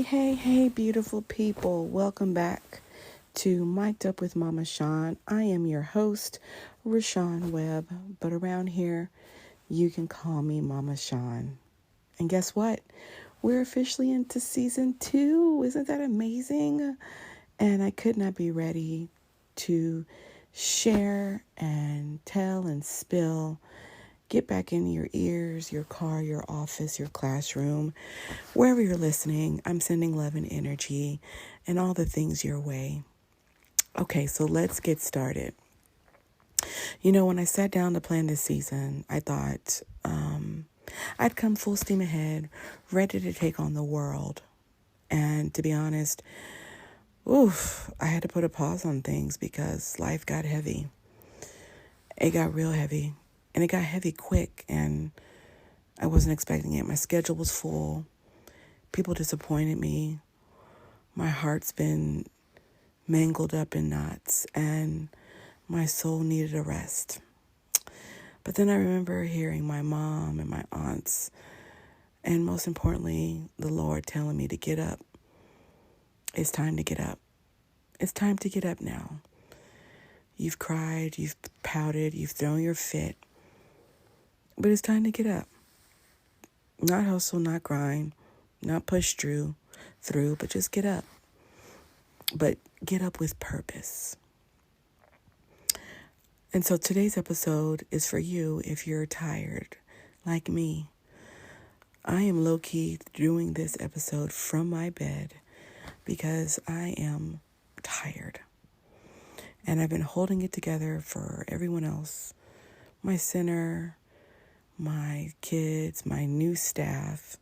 Hey, beautiful people. Welcome back to Mic'd Up with Mama Shaun. I am your host, Rashawn Webb, but around here, you can call me Mama Shaun. And guess what? We're officially into season 2. Isn't that amazing? And I could not be ready to share and tell and spill. Get back in your ears, your car, your office, your classroom, wherever you're listening. I'm sending love and energy and all the things your way. Okay, so let's get started. When I sat down to plan this season, I thought I'd come full steam ahead, ready to take on the world. And to be honest, I had to put a pause on things because life got heavy. It got real heavy. And it got heavy quick, and I wasn't expecting it. My schedule was full. People disappointed me. My heart's been mangled up in knots, and my soul needed a rest. But then I remember hearing my mom and my aunts, and most importantly, the Lord telling me to get up. It's time to get up. It's time to get up now. You've cried, you've pouted, you've thrown your fit. But it's time to get up. Not hustle, not grind, not push through, but just get up. But get up with purpose. And so today's episode is for you if you're tired, like me. I am low-key doing this episode from my bed because I am tired. And I've been holding it together for everyone else. My center, my kids, my new staff.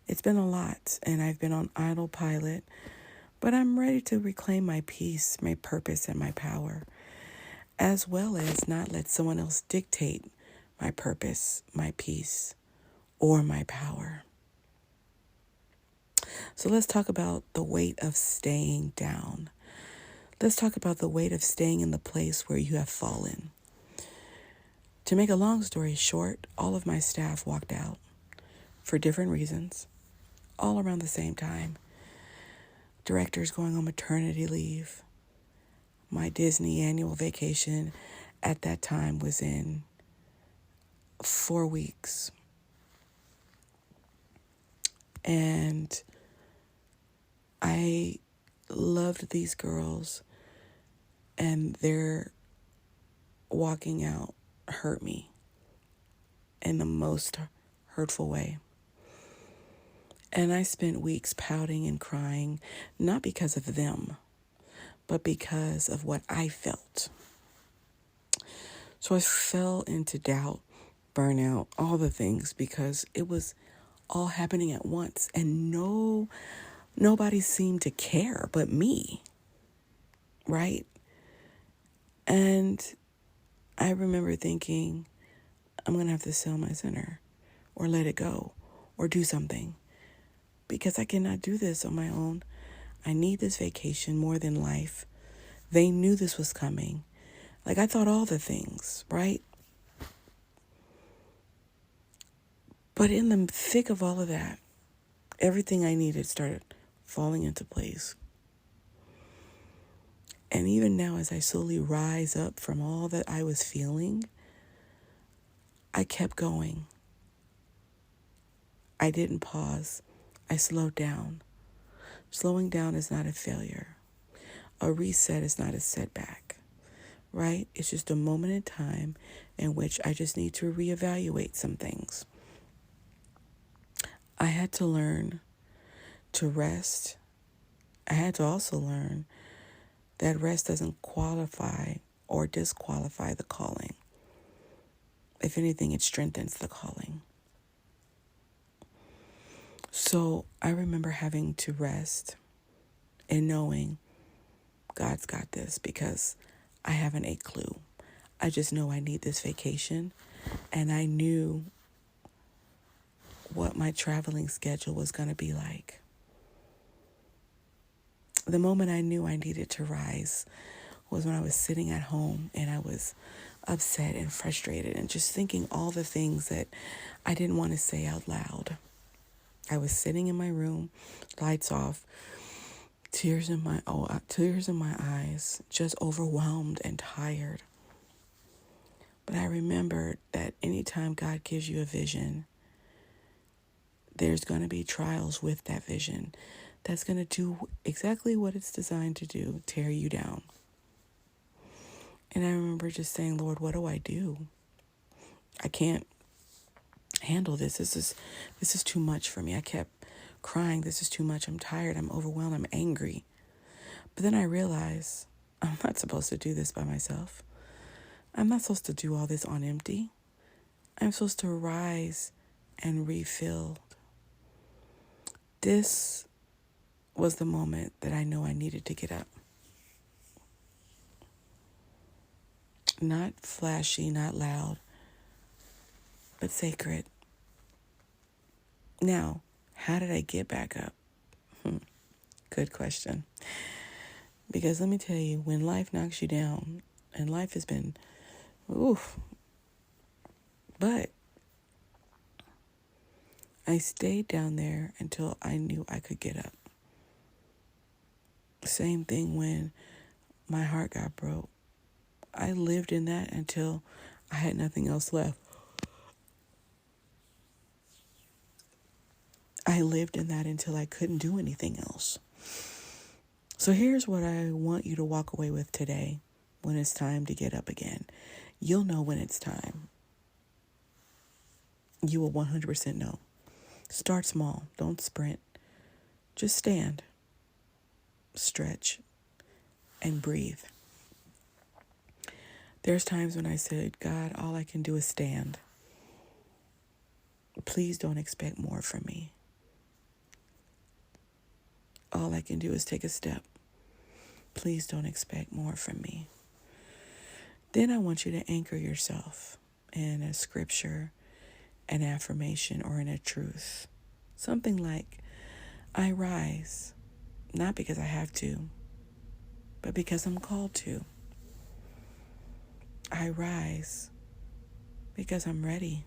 It's been a lot, and I've been on autopilot, but I'm ready to reclaim my peace, my purpose, and my power, as well as not let someone else dictate my purpose, my peace, or my power. So let's talk about the weight of staying down. Let's talk about the weight of staying in the place where you have fallen. To make a long story short, all of my staff walked out for different reasons, all around the same time. Directors going on maternity leave. My Disney annual vacation at that time was in 4 weeks. And I loved these girls, and their walking out hurt me in the most hurtful way. And I spent weeks pouting and crying, not because of them, but because of what I felt. So I fell into doubt, burnout, all the things, because it was all happening at once, and nobody seemed to care but me, right? And I remember thinking, I'm going to have to sell my center or let it go or do something because I cannot do this on my own. I need this vacation more than life. They knew this was coming. Like, I thought all the things, right? But in the thick of all of that, everything I needed started falling into place. And even now, as I slowly rise up from all that I was feeling, I kept going. I didn't pause. I slowed down. Slowing down is not a failure. A reset is not a setback, right? It's just a moment in time in which I just need to reevaluate some things. I had to learn to rest. I had to also learn that rest doesn't qualify or disqualify the calling. If anything, it strengthens the calling. So I remember having to rest and knowing God's got this because I haven't a clue. I just know I need this vacation, and I knew what my traveling schedule was going to be like. The moment I knew I needed to rise was when I was sitting at home and I was upset and frustrated and just thinking all the things that I didn't want to say out loud. I was sitting in my room, lights off, tears in my eyes, just overwhelmed and tired. But I remembered that anytime God gives you a vision, there's going to be trials with that vision that's going to do exactly what it's designed to do, tear you down. And I remember just saying, Lord, what do I do? I can't handle this. This is too much for me. I kept crying. This is too much. I'm tired. I'm overwhelmed. I'm angry. But then I realized I'm not supposed to do this by myself. I'm not supposed to do all this on empty. I'm supposed to rise and refill. This was the moment that I know I needed to get up. Not flashy, not loud, but sacred. Now, how did I get back up? Good question. Because let me tell you, when life knocks you down, and life has been, oof, but I stayed down there until I knew I could get up. Same thing when my heart got broke. I lived in that until I had nothing else left. I lived in that until I couldn't do anything else. So here's what I want you to walk away with today when it's time to get up again. You'll know when it's time. You will 100% know. Start small. Don't sprint. Just stand, stretch, and breathe. There's times when I said, God, all I can do is stand. Please don't expect more from me. All I can do is take a step. Please don't expect more from me. Then I want you to anchor yourself in a scripture, an affirmation, or in a truth. Something like, I rise, not because I have to, but because I'm called to. I rise because I'm ready.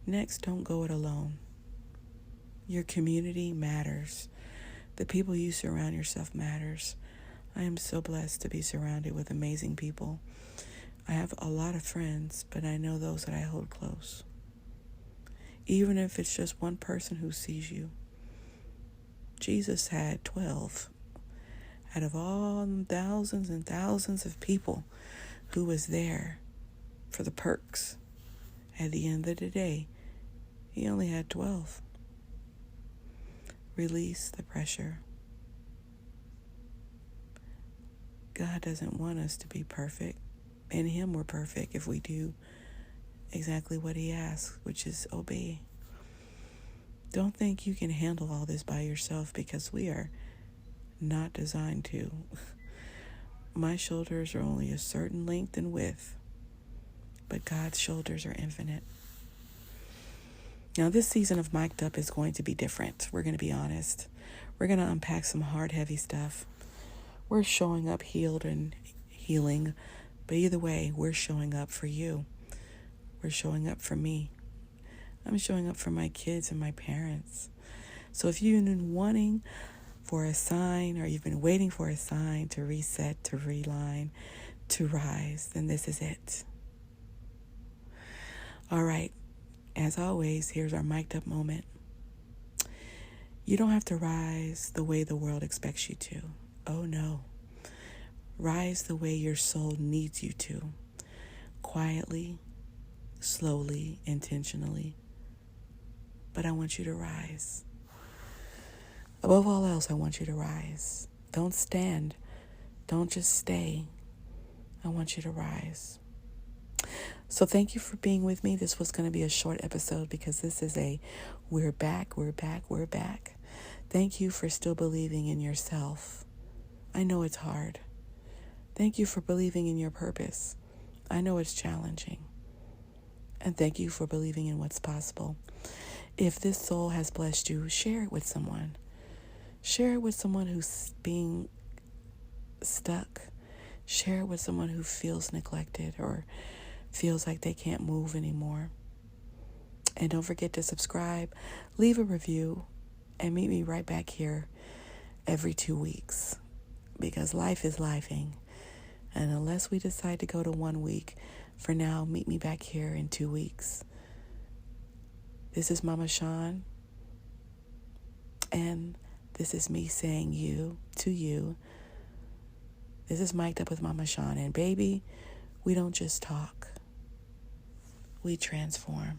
Next, don't go it alone. Your community matters. The people you surround yourself matters. I am so blessed to be surrounded with amazing people. I have a lot of friends, but I know those that I hold close. Even if it's just one person who sees you. Jesus had 12 out of all thousands and thousands of people who was there for the perks. At the end of the day, he only had 12. Release the pressure. God doesn't want us to be perfect. In him we're perfect if we do exactly what he asks, which is obey. Don't think you can handle all this by yourself, because we are not designed to. My shoulders are only a certain length and width, but God's shoulders are infinite. Now, this season of Mic'd Up is going to be different. We're going to be honest. We're going to unpack some hard, heavy stuff. We're showing up healed and healing, but either way, we're showing up for you. We're showing up for me. I'm showing up for my kids and my parents. So if you've been wanting for a sign, or you've been waiting for a sign to reset, to realign, to rise, then this is it. All right. As always, here's our mic'd up moment. You don't have to rise the way the world expects you to. Oh no. Rise the way your soul needs you to. Quietly, slowly, intentionally. But I want you to rise. Above all else, I want you to rise. Don't stand. Don't just stay. I want you to rise. So thank you for being with me. This was going to be a short episode because this is we're back. Thank you for still believing in yourself. I know it's hard. Thank you for believing in your purpose. I know it's challenging. And thank you for believing in what's possible. If this soul has blessed you, share it with someone. Share it with someone who's being stuck. Share it with someone who feels neglected or feels like they can't move anymore. And don't forget to subscribe, leave a review, and meet me right back here every 2 weeks. Because life is lifing. And unless we decide to go to 1 week, for now, meet me back here in 2 weeks. This is Mama Shaun. And this is me saying you to you. This is Mic'd Up with Mama Shaun. And baby, we don't just talk. We transform.